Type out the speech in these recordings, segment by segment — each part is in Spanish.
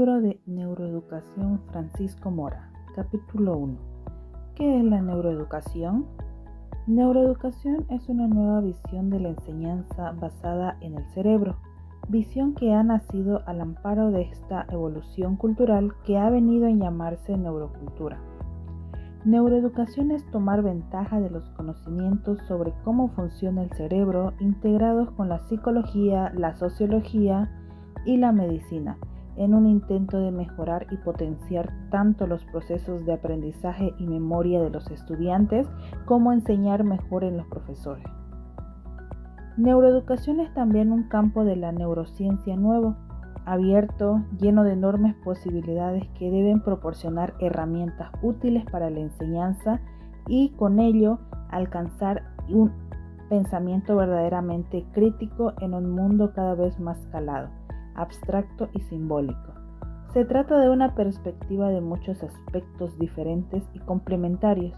Libro de Neuroeducación Francisco Mora, Capítulo 1. ¿Qué es la neuroeducación? Neuroeducación es una nueva visión de la enseñanza basada en el cerebro, visión que ha nacido al amparo de esta evolución cultural que ha venido a llamarse neurocultura. Neuroeducación es tomar ventaja de los conocimientos sobre cómo funciona el cerebro integrados con la psicología, la sociología y la medicina, en un intento de mejorar y potenciar tanto los procesos de aprendizaje y memoria de los estudiantes como enseñar mejor en los profesores. Neuroeducación es también un campo de la neurociencia nuevo, abierto, lleno de enormes posibilidades que deben proporcionar herramientas útiles para la enseñanza y con ello alcanzar un pensamiento verdaderamente crítico en un mundo cada vez más calado, abstracto y simbólico. Se trata de una perspectiva de muchos aspectos diferentes y complementarios.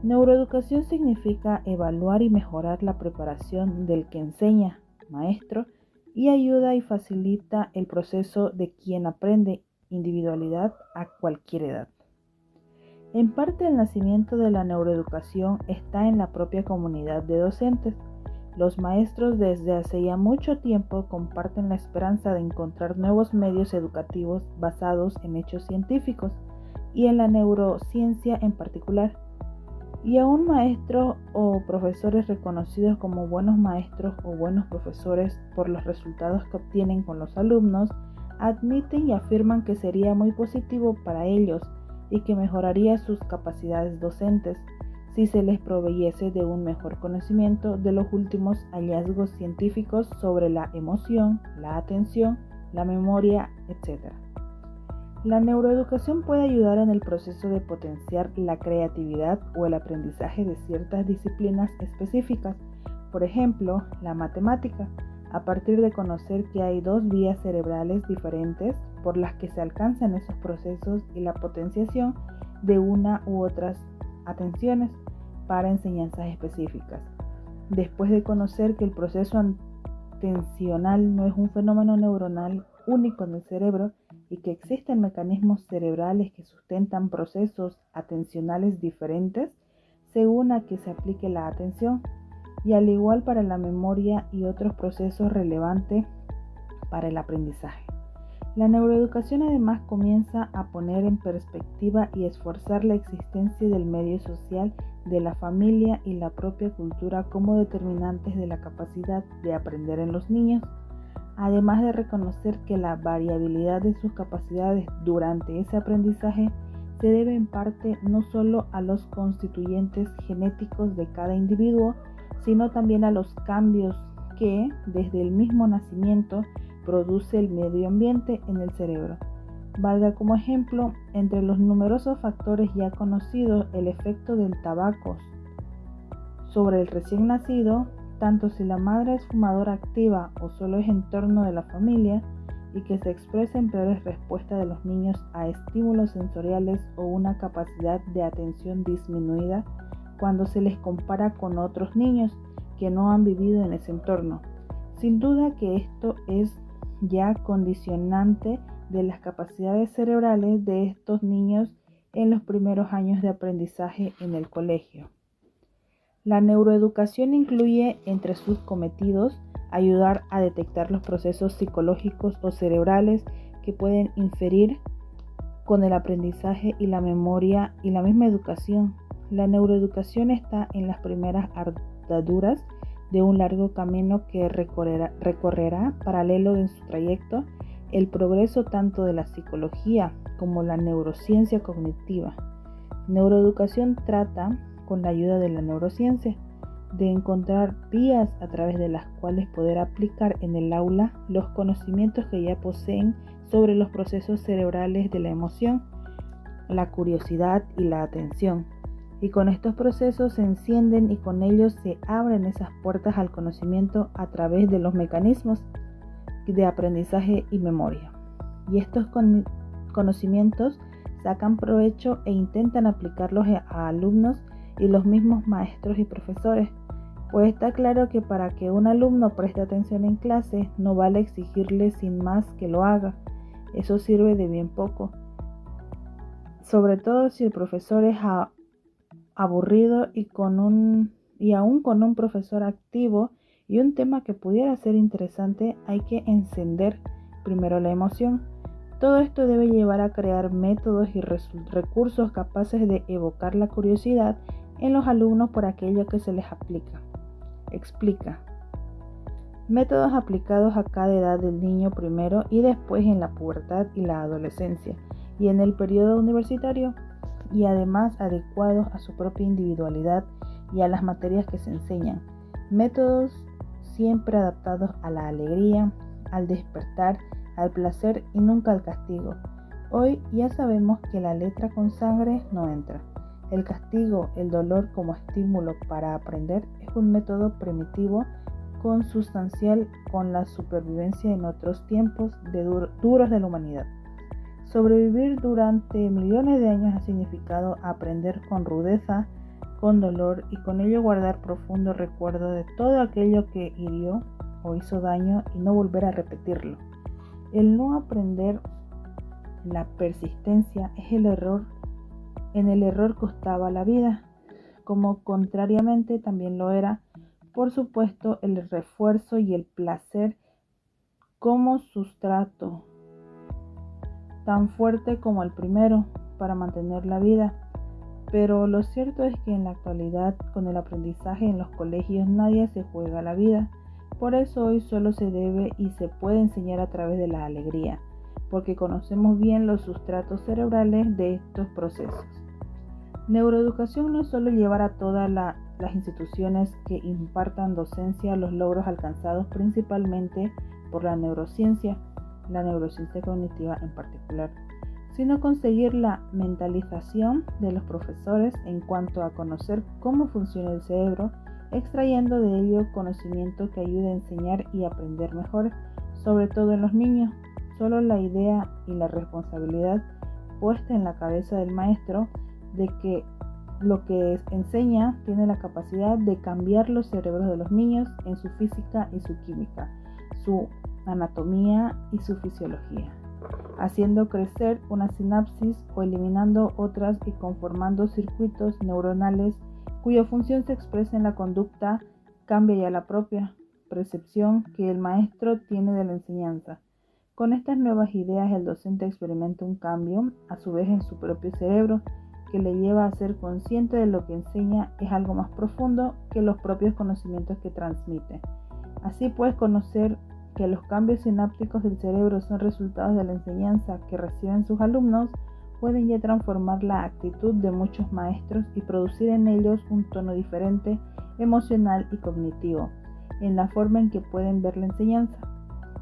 Neuroeducación significa evaluar y mejorar la preparación del que enseña, maestro, y ayuda y facilita el proceso de quien aprende individualidad a cualquier edad. En parte el nacimiento de la neuroeducación está en la propia comunidad de docentes. Los maestros desde hace ya mucho tiempo comparten la esperanza de encontrar nuevos medios educativos basados en hechos científicos y en la neurociencia en particular. Y aún maestros o profesores reconocidos como buenos maestros o buenos profesores por los resultados que obtienen con los alumnos, admiten y afirman que sería muy positivo para ellos y que mejoraría sus capacidades docentes si se les proveyese de un mejor conocimiento de los últimos hallazgos científicos sobre la emoción, la atención, la memoria, etc. La neuroeducación puede ayudar en el proceso de potenciar la creatividad o el aprendizaje de ciertas disciplinas específicas, por ejemplo, la matemática, a partir de conocer que hay dos vías cerebrales diferentes por las que se alcanzan esos procesos y la potenciación de una u otras atenciones para enseñanzas específicas. Después de conocer que el proceso atencional no es un fenómeno neuronal único en el cerebro y que existen mecanismos cerebrales que sustentan procesos atencionales diferentes según a que se aplique la atención, y al igual para la memoria y otros procesos relevantes para el aprendizaje. La neuroeducación además comienza a poner en perspectiva y esforzar la existencia del medio social, de la familia y la propia cultura como determinantes de la capacidad de aprender en los niños, además de reconocer que la variabilidad de sus capacidades durante ese aprendizaje se debe en parte no solo a los constituyentes genéticos de cada individuo, sino también a los cambios que, desde el mismo nacimiento, produce el medio ambiente en el cerebro. Valga como ejemplo, entre los numerosos factores ya conocidos, el efecto del tabaco sobre el recién nacido, tanto si la madre es fumadora activa o solo es entorno de la familia, y que se expresa en peores respuestas de los niños a estímulos sensoriales o una capacidad de atención disminuida cuando se les compara con otros niños que no han vivido en ese entorno. Sin duda que esto es ya condicionante de las capacidades cerebrales de estos niños en los primeros años de aprendizaje en el colegio. La neuroeducación incluye entre sus cometidos ayudar a detectar los procesos psicológicos o cerebrales que pueden inferir con el aprendizaje y la memoria y la misma educación. La neuroeducación está en las primeras andaduras de un largo camino que recorrerá paralelo en su trayecto el progreso tanto de la psicología como la neurociencia cognitiva. Neuroeducación trata, con la ayuda de la neurociencia, de encontrar vías a través de las cuales poder aplicar en el aula los conocimientos que ya poseen sobre los procesos cerebrales de la emoción, la curiosidad y la atención. Y con estos procesos se encienden y con ellos se abren esas puertas al conocimiento a través de los mecanismos de aprendizaje y memoria. Y estos conocimientos sacan provecho e intentan aplicarlos a alumnos y los mismos maestros y profesores, pues está claro que para que un alumno preste atención en clase no vale exigirle sin más que lo haga, Eso sirve de bien poco, sobre todo si el profesor es aburrido y aún con un profesor activo y un tema que pudiera ser interesante, hay que encender primero la emoción. Todo esto debe llevar a crear métodos y recursos capaces de evocar la curiosidad en los alumnos por aquello que se les explica. Métodos aplicados a cada edad del niño primero y después en la pubertad y la adolescencia y en el periodo universitario, y además adecuados a su propia individualidad y a las materias que se enseñan. Métodos siempre adaptados a la alegría, al despertar, al placer y nunca al castigo. Hoy ya sabemos que la letra con sangre no entra. El castigo, el dolor como estímulo para aprender es un método primitivo consustancial con la supervivencia en otros tiempos duros de la humanidad. Sobrevivir durante millones de años ha significado aprender con rudeza, con dolor y con ello guardar profundo recuerdo de todo aquello que hirió o hizo daño y no volver a repetirlo. El no aprender, la persistencia, es el error. En el error costaba la vida, como contrariamente también lo era, por supuesto, el refuerzo y el placer como sustrato, tan fuerte como el primero, para mantener la vida. Pero lo cierto es que en la actualidad, con el aprendizaje en los colegios, nadie se juega la vida. Por eso hoy solo se debe y se puede enseñar a través de la alegría, porque conocemos bien los sustratos cerebrales de estos procesos. Neuroeducación no es solo llevar a todas las instituciones que impartan docencia los logros alcanzados principalmente por la neurociencia cognitiva en particular, sino conseguir la mentalización de los profesores en cuanto a conocer cómo funciona el cerebro, extrayendo de ello conocimiento que ayude a enseñar y aprender mejor, sobre todo en los niños. Solo la idea y la responsabilidad puesta en la cabeza del maestro de que lo que enseña tiene la capacidad de cambiar los cerebros de los niños en su física y su química, su anatomía y su fisiología, haciendo crecer una sinapsis o eliminando otras y conformando circuitos neuronales cuya función se expresa en la conducta, cambia ya la propia percepción que el maestro tiene de la enseñanza. Con estas nuevas ideas el docente experimenta un cambio a su vez en su propio cerebro que le lleva a ser consciente de lo que enseña es algo más profundo que los propios conocimientos que transmite. Así pues, conocer que los cambios sinápticos del cerebro son resultados de la enseñanza que reciben sus alumnos pueden ya transformar la actitud de muchos maestros y producir en ellos un tono diferente, emocional y cognitivo, en la forma en que pueden ver la enseñanza.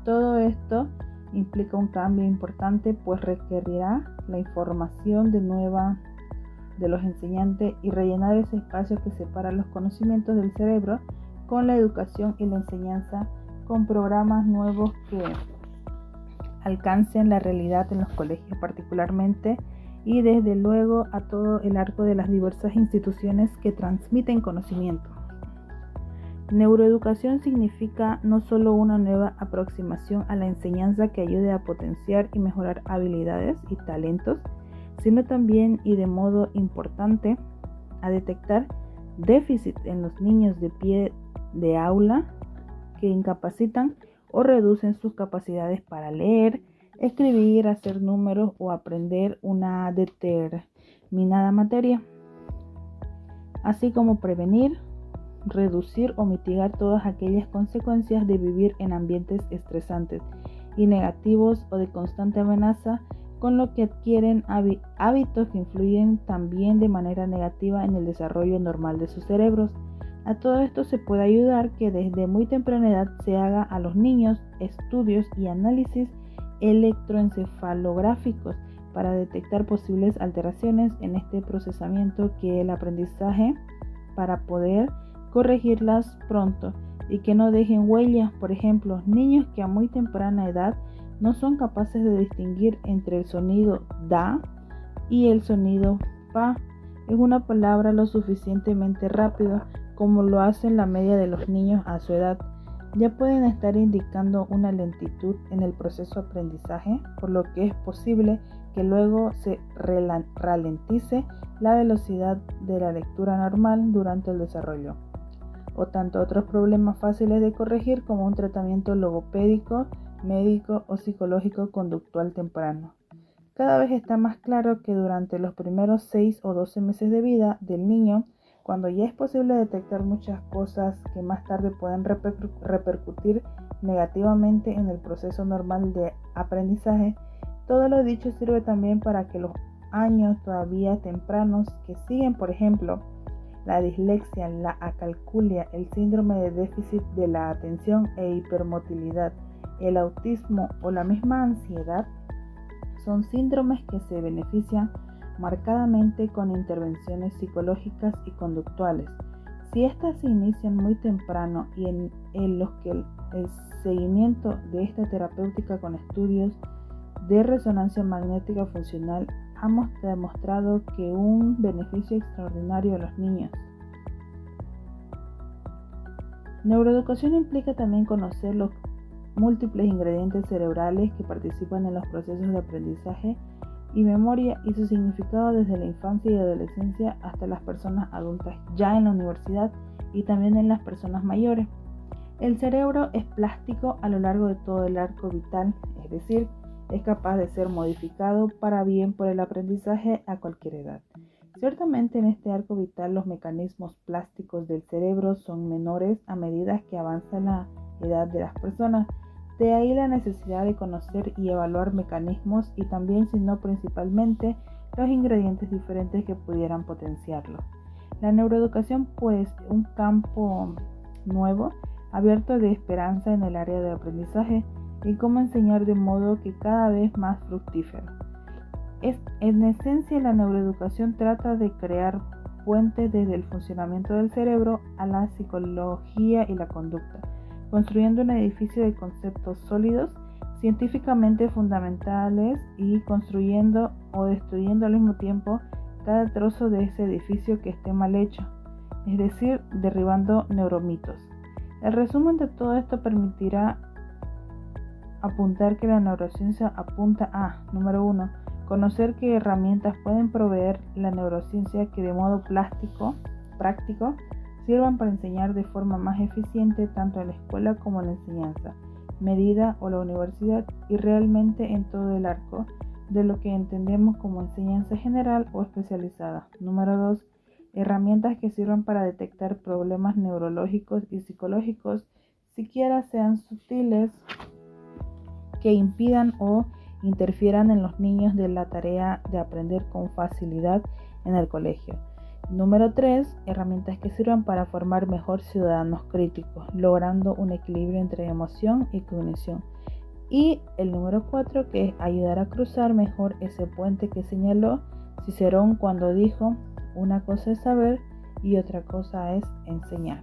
Todo esto implica un cambio importante, pues requerirá la información de los enseñantes y rellenar ese espacio que separa los conocimientos del cerebro con la educación y la enseñanza, con programas nuevos que alcancen la realidad en los colegios particularmente y desde luego a todo el arco de las diversas instituciones que transmiten conocimiento. Neuroeducación significa no solo una nueva aproximación a la enseñanza que ayude a potenciar y mejorar habilidades y talentos, sino también y de modo importante a detectar déficits en los niños de pie de aula que incapacitan o reducen sus capacidades para leer, escribir, hacer números o aprender una determinada materia, así como prevenir, reducir o mitigar todas aquellas consecuencias de vivir en ambientes estresantes y negativos o de constante amenaza, con lo que adquieren hábitos que influyen también de manera negativa en el desarrollo normal de sus cerebros. A todo esto se puede ayudar que desde muy temprana edad se haga a los niños estudios y análisis electroencefalográficos para detectar posibles alteraciones en este procesamiento que el aprendizaje para poder corregirlas pronto y que no dejen huellas. Por ejemplo, niños que a muy temprana edad no son capaces de distinguir entre el sonido da y el sonido pa. Es una palabra lo suficientemente rápido como lo hacen la media de los niños a su edad. ya pueden estar indicando una lentitud en el proceso de aprendizaje, por lo que es posible que luego se ralentice la velocidad de la lectura normal durante el desarrollo, o tanto otros problemas fáciles de corregir como un tratamiento logopédico, médico o psicológico conductual temprano. Cada vez está más claro que durante los primeros 6 o 12 meses de vida del niño, cuando ya es posible detectar muchas cosas que más tarde pueden repercutir negativamente en el proceso normal de aprendizaje, todo lo dicho sirve también para que los años todavía tempranos que siguen, por ejemplo, la dislexia, la acalculia, el síndrome de déficit de la atención e hipermotilidad, el autismo o la misma ansiedad, son síndromes que se benefician marcadamente con intervenciones psicológicas y conductuales. Si estas se inician muy temprano y en los que el seguimiento de esta terapéutica con estudios de resonancia magnética funcional ha demostrado que un beneficio extraordinario a los niños. Neuroeducación implica también conocer los múltiples ingredientes cerebrales que participan en los procesos de aprendizaje y memoria y su significado desde la infancia y adolescencia hasta las personas adultas ya en la universidad y también en las personas mayores. El cerebro es plástico a lo largo de todo el arco vital, es decir, es capaz de ser modificado para bien por el aprendizaje a cualquier edad. Ciertamente en este arco vital los mecanismos plásticos del cerebro son menores a medida que avanza la edad de las personas. De ahí la necesidad de conocer y evaluar mecanismos y también, si no principalmente, los ingredientes diferentes que pudieran potenciarlo. La neuroeducación, pues, un campo nuevo, abierto de esperanza en el área de aprendizaje y cómo enseñar de modo que cada vez más fructífero. En esencia, la neuroeducación trata de crear puentes desde el funcionamiento del cerebro a la psicología y la conducta, construyendo un edificio de conceptos sólidos, científicamente fundamentales y construyendo o destruyendo al mismo tiempo cada trozo de ese edificio que esté mal hecho, es decir, derribando neuromitos. El resumen de todo esto permitirá apuntar que la neurociencia apunta a, número 1, conocer qué herramientas pueden proveer la neurociencia que de modo práctico, sirvan para enseñar de forma más eficiente tanto en la escuela como en la enseñanza, medida o la universidad y realmente en todo el arco de lo que entendemos como enseñanza general o especializada. Número 2. Herramientas que sirvan para detectar problemas neurológicos y psicológicos, siquiera sean sutiles, que impidan o interfieran en los niños de la tarea de aprender con facilidad en el colegio. Número 3. Herramientas que sirvan para formar mejor ciudadanos críticos, logrando un equilibrio entre emoción y cognición. Y el número 4, que es ayudar a cruzar mejor ese puente que señaló Cicerón cuando dijo: una cosa es saber y otra cosa es enseñar.